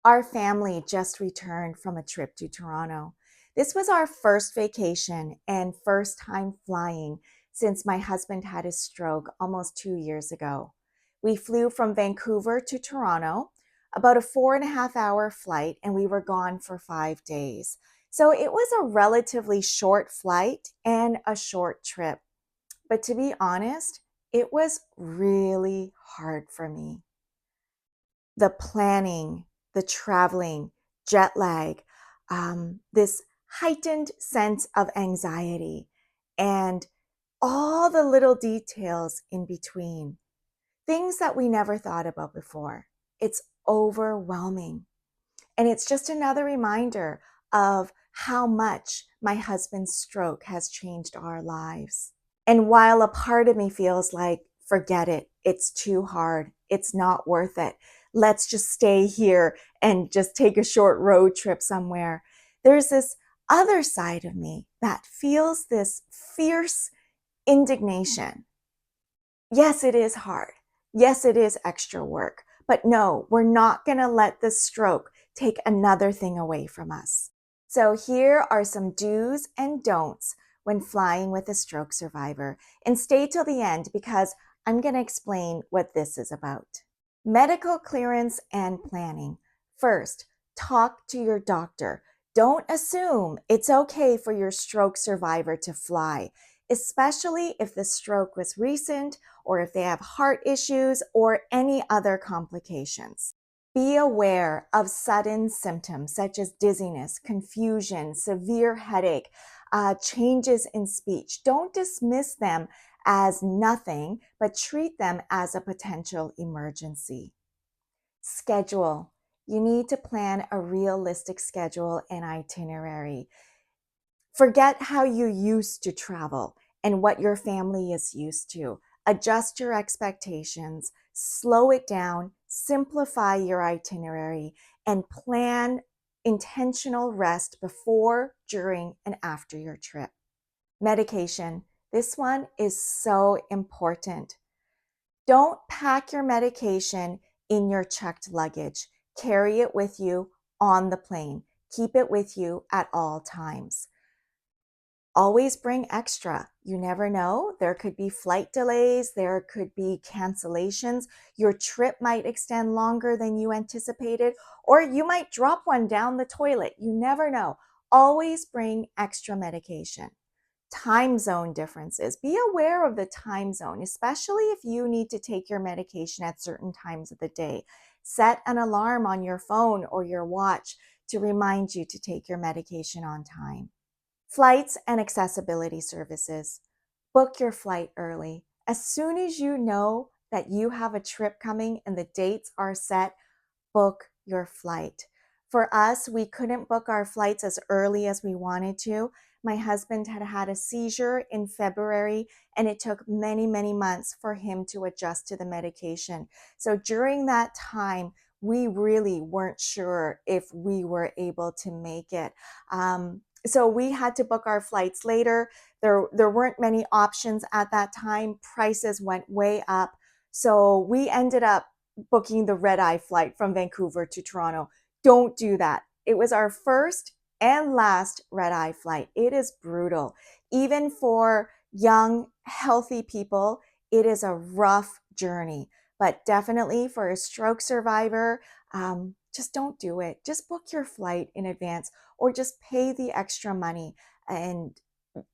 Our family just returned from a trip to Toronto. This was our first vacation and first time flying since my husband had his stroke almost 2 years ago. We flew from Vancouver to Toronto, about a 4.5 hour flight, and we were gone for 5 days. So it was a relatively short flight and a short trip. But to be honest, it was really hard for me. The planning, the traveling, jet lag, this heightened sense of anxiety, and all the little details in between, things that we never thought about before. It's overwhelming. And it's just another reminder of how much my husband's stroke has changed our lives. And while a part of me feels like, forget it, it's too hard, it's not worth it, let's just stay here and just take a short road trip somewhere, there's this other side of me that feels this fierce indignation. Yes, it is hard. Yes, it is extra work. But no, we're not going to let the stroke take another thing away from us. So here are some do's and don'ts when flying with a stroke survivor. And stay till the end because I'm going to explain what this is about. Medical clearance and planning. First, talk to your doctor. Don't assume it's okay for your stroke survivor to fly, especially if the stroke was recent or if they have heart issues or any other complications. Be aware of sudden symptoms such as dizziness, confusion, severe headache, changes in speech. Don't dismiss them as nothing, but treat them as a potential emergency. Schedule. You need to plan a realistic schedule and itinerary. Forget how you used to travel and what your family is used to. Adjust your expectations, slow it down, simplify your itinerary, and plan intentional rest before, during, and after your trip. Medication. This one is so important. Don't pack your medication in your checked luggage. Carry it with you on the plane. Keep it with you at all times. Always bring extra. You never know. There could be flight delays. There could be cancellations. Your trip might extend longer than you anticipated, or you might drop one down the toilet. You never know. Always bring extra medication. Time zone differences. Be aware of the time zone, especially if you need to take your medication at certain times of the day. Set an alarm on your phone or your watch to remind you to take your medication on time. Flights and accessibility services. Book your flight early. As soon as you know that you have a trip coming and the dates are set, book your flight. For us, we couldn't book our flights as early as we wanted to. My husband had had a seizure in February, and it took many, many months for him to adjust to the medication. So during that time, we really weren't sure if we were able to make it. So we had to book our flights later. There weren't many options at that time. Prices went way up. So we ended up booking the red-eye flight from Vancouver to Toronto. Don't do that. It was our first and last red-eye flight. It is brutal. Even for young, healthy people, it is a rough journey. But definitely for a stroke survivor, just don't do it. Just book your flight in advance or just pay the extra money and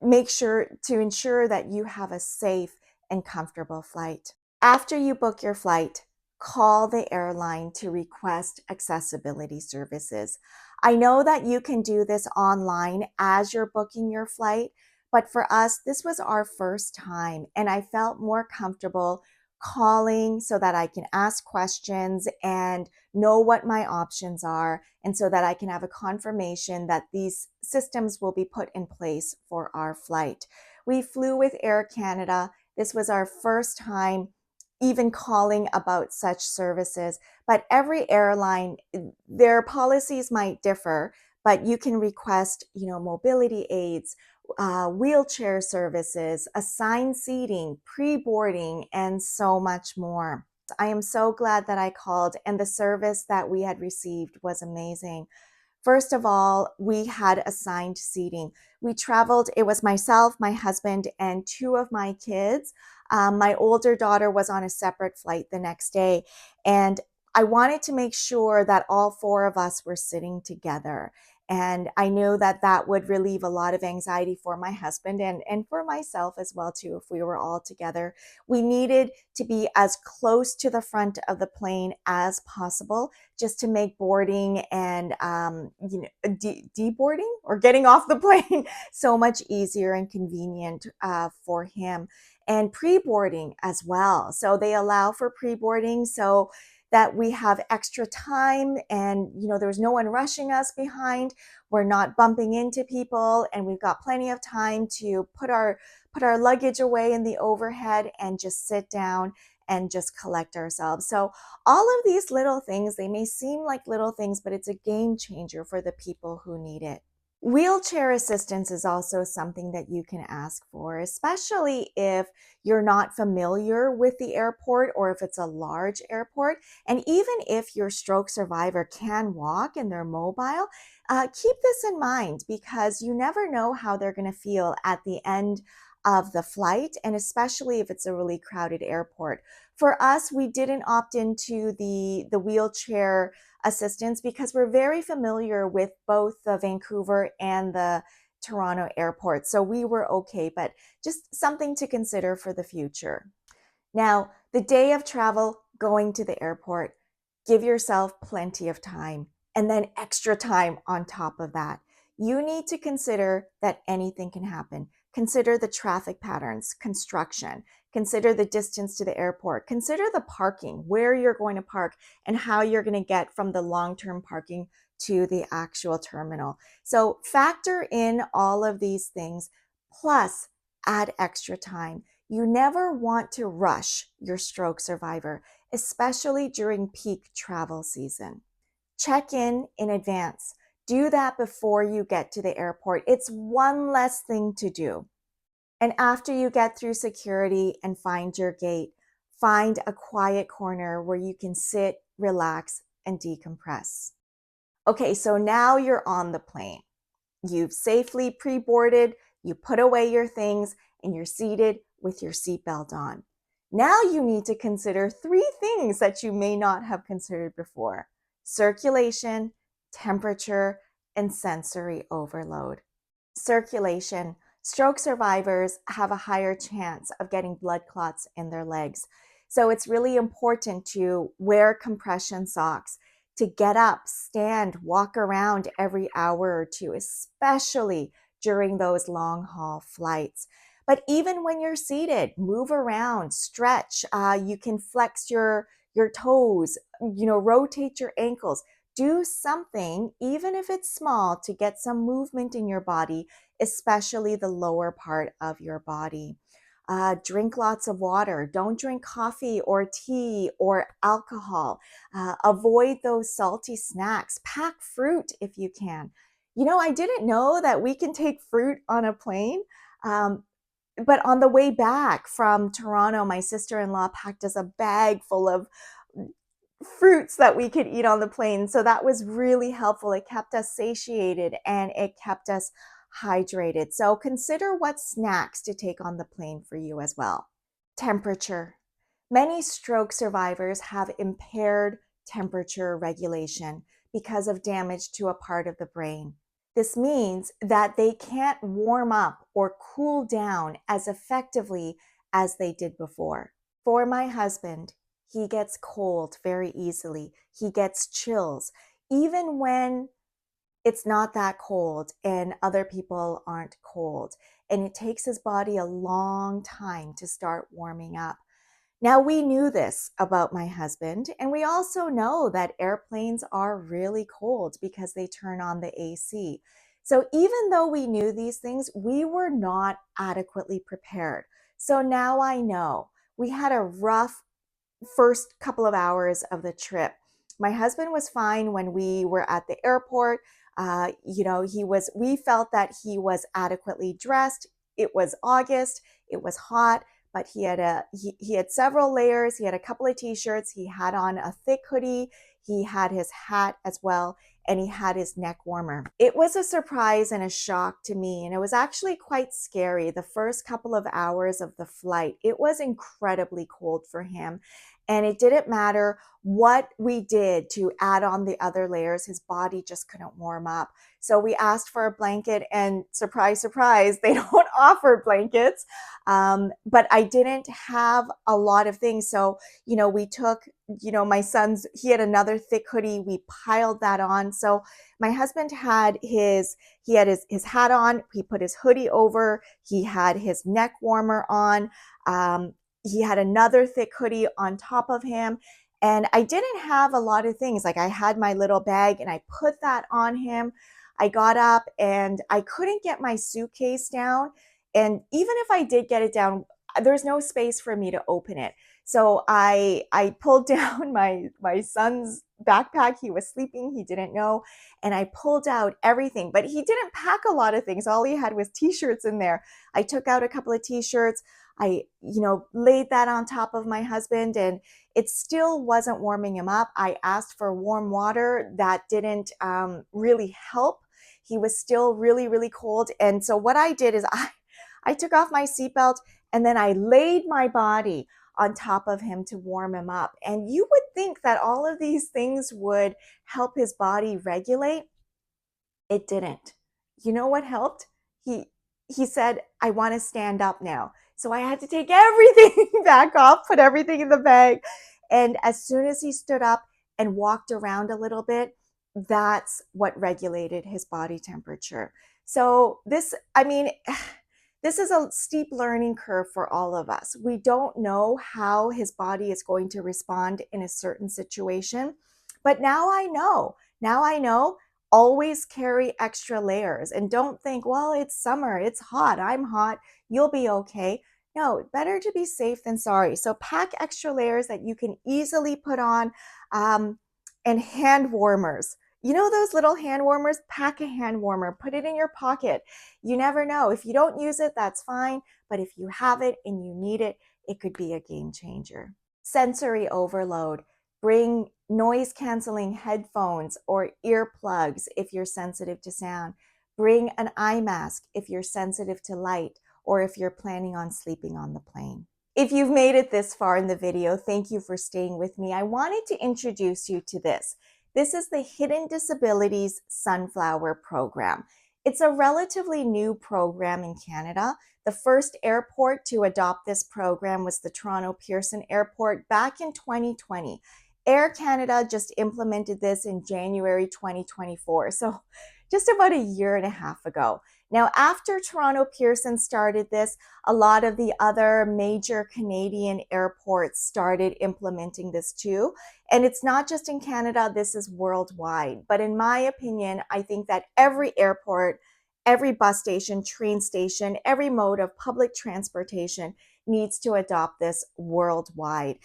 make sure to ensure that you have a safe and comfortable flight. After you book your flight, call the airline to request accessibility services. I know that you can do this online as you're booking your flight, but for us, this was our first time, and I felt more comfortable calling so that I can ask questions and know what my options are, and so that I can have a confirmation that these systems will be put in place for our flight. We flew with Air Canada. This was our first time even calling about such services, but every airline, their policies might differ, but you can request, mobility aids, wheelchair services, assigned seating, pre-boarding, and so much more. I am so glad that I called, and the service that we had received was amazing. First of all, we had assigned seating. We traveled, it was myself, my husband, and two of my kids. My older daughter was on a separate flight the next day, and I wanted to make sure that all four of us were sitting together. And I knew that that would relieve a lot of anxiety for my husband and for myself as well, too, if we were all together. We needed to be as close to the front of the plane as possible, just to make boarding and deboarding or getting off the plane so much easier and convenient for him, and pre-boarding as well. So they allow for pre-boarding so that we have extra time, and there's no one rushing us behind. We're not bumping into people, and we've got plenty of time to put our luggage away in the overhead and just sit down and just collect ourselves. So all of these little things, they may seem like little things, but it's a game changer for the people who need it. Wheelchair assistance is also something that you can ask for, especially if you're not familiar with the airport or if it's a large airport. And even if your stroke survivor can walk and they're mobile, keep this in mind, because you never know how they're going to feel at the end of the flight, and especially if it's a really crowded airport. For us, we didn't opt into the wheelchair assistance because we're very familiar with both the Vancouver and the Toronto airport. So we were okay, but just something to consider for the future. Now, the day of travel, going to the airport, give yourself plenty of time and then extra time on top of that. You need to consider that anything can happen. Consider the traffic patterns, construction, consider the distance to the airport, consider the parking, where you're going to park, and how you're going to get from the long-term parking to the actual terminal. So factor in all of these things, plus add extra time. You never want to rush your stroke survivor, especially during peak travel season. Check in advance. Do that before you get to the airport. It's one less thing to do. And after you get through security and find your gate, find a quiet corner where you can sit, relax, and decompress. Okay, so now you're on the plane. You've safely pre-boarded, you put away your things, and you're seated with your seatbelt on. Now you need to consider three things that you may not have considered before: circulation, temperature, and sensory overload. Circulation. Stroke survivors have a higher chance of getting blood clots in their legs. So it's really important to wear compression socks, to get up, stand, walk around every hour or two, especially during those long haul flights. But even when you're seated, move around, stretch. You can flex your toes, rotate your ankles. Do something, even if it's small, to get some movement in your body, especially the lower part of your body. Drink lots of water. Don't drink coffee or tea or alcohol. Avoid those salty snacks. Pack fruit if you can. I didn't know that we can take fruit on a plane. But on the way back from Toronto, my sister-in-law packed us a bag full of fruits that we could eat on the plane. So that was really helpful. It kept us satiated and it kept us hydrated. So consider what snacks to take on the plane for you as well. Temperature. Many stroke survivors have impaired temperature regulation because of damage to a part of the brain. This means that they can't warm up or cool down as effectively as they did before. For my husband, he gets cold very easily. He gets chills, even when it's not that cold and other people aren't cold. And it takes his body a long time to start warming up. Now, we knew this about my husband, and we also know that airplanes are really cold because they turn on the AC. So even though we knew these things, we were not adequately prepared. So now I know. We had a rough first couple of hours of the trip. My husband was fine when we were at the airport. We felt that he was adequately dressed. It was August, it was hot, but he had several layers. He had a couple of t-shirts. He had on a thick hoodie. He had his hat as well, and he had his neck warmer. It was a surprise and a shock to me, and it was actually quite scary. The first couple of hours of the flight, it was incredibly cold for him, and it didn't matter what we did to add on the other layers. His body just couldn't warm up. So we asked for a blanket, and surprise, surprise, they don't offer blankets. But I didn't have a lot of things. So, we took, my son's, he had another thick hoodie. We piled that on. So my husband had his hat on. He put his hoodie over. He had his neck warmer on. He had another thick hoodie on top of him. And I didn't have a lot of things. Like, I had my little bag and I put that on him. I got up and I couldn't get my suitcase down. And even if I did get it down, there's no space for me to open it. So I pulled down my son's backpack. He was sleeping. He didn't know. And I pulled out everything, but he didn't pack a lot of things. All he had was t-shirts in there. I took out a couple of t-shirts. I, laid that on top of my husband, and it still wasn't warming him up. I asked for warm water. That didn't really help. He was still really, really cold. And so what I did is I took off my seatbelt and then I laid my body on top of him to warm him up. And you would think that all of these things would help his body regulate. It didn't. You know what helped? He said, "I want to stand up now." So I had to take everything back off, put everything in the bag. And as soon as he stood up and walked around a little bit, that's what regulated his body temperature. So this is a steep learning curve for all of us. We don't know how his body is going to respond in a certain situation, but now I know. Always carry extra layers, and don't think, well, it's summer, it's hot, I'm hot, you'll be okay. No, better to be safe than sorry. So pack extra layers that you can easily put on, and hand warmers. Those little hand warmers? Pack a hand warmer, put it in your pocket. You never know. If you don't use it, that's fine. But if you have it and you need it, it could be a game changer. Sensory overload. Bring noise canceling headphones or earplugs if you're sensitive to sound. Bring an eye mask if you're sensitive to light, or if you're planning on sleeping on the plane. If you've made it this far in the video, thank you for staying with me. I wanted to introduce you to this. This is the Hidden Disabilities Sunflower program. It's a relatively new program in Canada. The first airport to adopt this program was the Toronto Pearson Airport back in 2020. Air Canada just implemented this in January 2024, so just about a year and a half ago. Now, after Toronto Pearson started this, a lot of the other major Canadian airports started implementing this too. And it's not just in Canada, this is worldwide. But in my opinion, I think that every airport, every bus station, train station, every mode of public transportation needs to adopt this worldwide.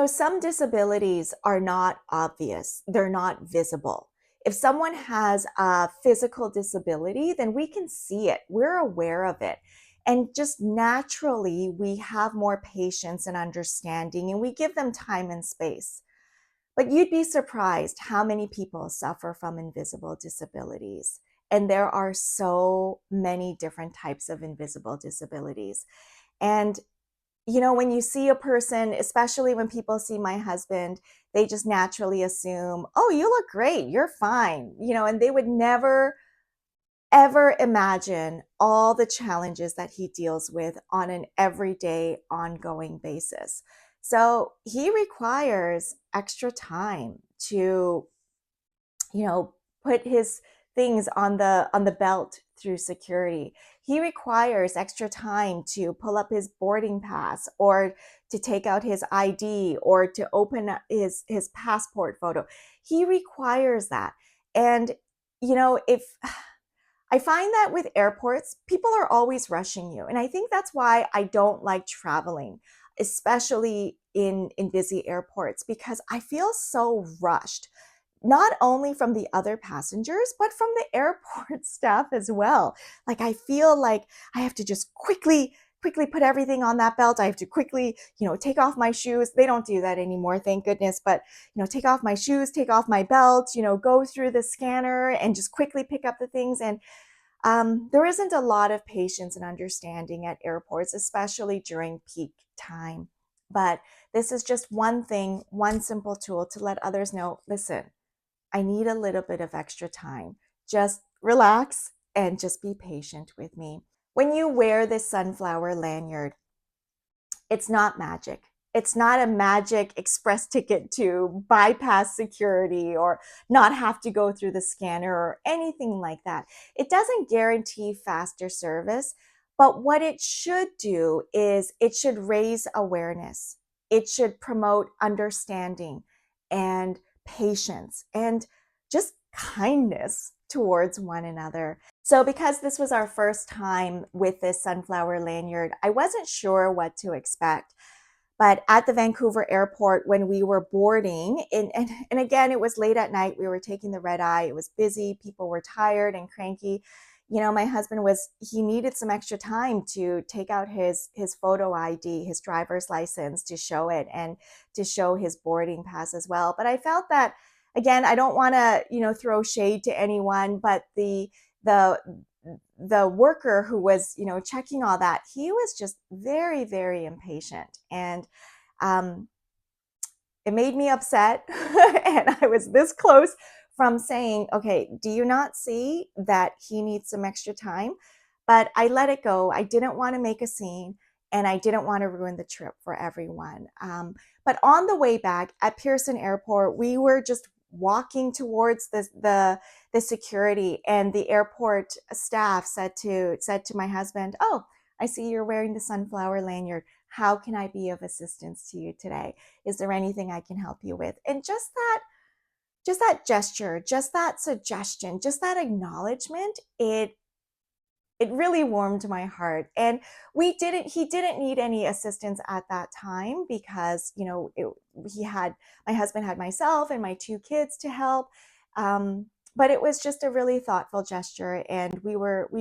Some disabilities are not obvious. They're not visible. If someone has a physical disability, then we can see it. We're aware of it. And just naturally, we have more patience and understanding, and we give them time and space. But you'd be surprised how many people suffer from invisible disabilities. And there are so many different types of invisible disabilities. And when you see a person, especially when people see my husband, they just naturally assume, oh, you look great, you're fine, and they would never, ever imagine all the challenges that he deals with on an everyday, ongoing basis. So he requires extra time to, put his things on the belt through security. He requires extra time to pull up his boarding pass, or to take out his ID, or to open his passport photo. He requires that. And if I find that with airports, people are always rushing you. And I think that's why I don't like traveling, especially in busy airports, because I feel so rushed. Not only from the other passengers, but from the airport staff as well. Like, I feel like I have to just quickly quickly put everything on that belt. I have to quickly, take off my shoes. They don't do that anymore, thank goodness. But, take off my shoes, take off my belt, go through the scanner and just quickly pick up the things. And there isn't a lot of patience and understanding at airports, especially during peak time. But this is just one thing, one simple tool to let others know, listen, I need a little bit of extra time. Just relax and just be patient with me. When you wear this sunflower lanyard, it's not magic. It's not a magic express ticket to bypass security or not have to go through the scanner or anything like that. It doesn't guarantee faster service, but what it should do is it should raise awareness. It should promote understanding and patience and just kindness towards one another. So because this was our first time with this sunflower lanyard, I wasn't sure what to expect. But at the Vancouver airport, when we were boarding, and again, it was late at night, we were taking the red eye, it was busy, people were tired and cranky. My husband he needed some extra time to take out his photo ID, his driver's license, to show it and to show his boarding pass as well. But I felt that, again, I don't want to, throw shade to anyone, but the worker who was, checking all that, he was just very, very impatient. And it made me upset. And I was this close from saying, okay, do you not see that he needs some extra time? But I let it go. I didn't want to make a scene and I didn't want to ruin the trip for everyone. But on the way back at Pearson Airport, we were just walking towards the security, and the airport staff said to my husband, "Oh, I see you're wearing the sunflower lanyard. How can I be of assistance to you today? Is there anything I can help you with?" And just that gesture, just that suggestion, just that acknowledgement, it really warmed my heart. And he didn't need any assistance at that time because, my husband had myself and my two kids to help. But it was just a really thoughtful gesture, and we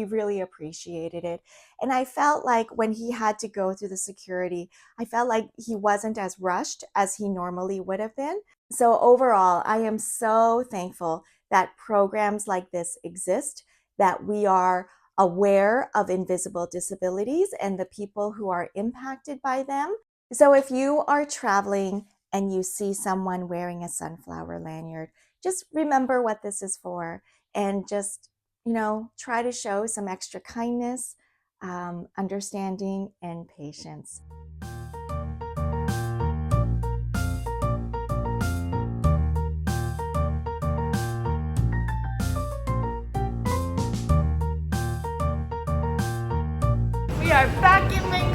really appreciated it. And I felt like when he had to go through the security, I felt like he wasn't as rushed as he normally would have been. So overall, I am so thankful that programs like this exist, that we are aware of invisible disabilities and the people who are impacted by them. So if you are traveling and you see someone wearing a sunflower lanyard, just remember what this is for, and just, try to show some extra kindness, understanding, and patience. We are back in Vancouver.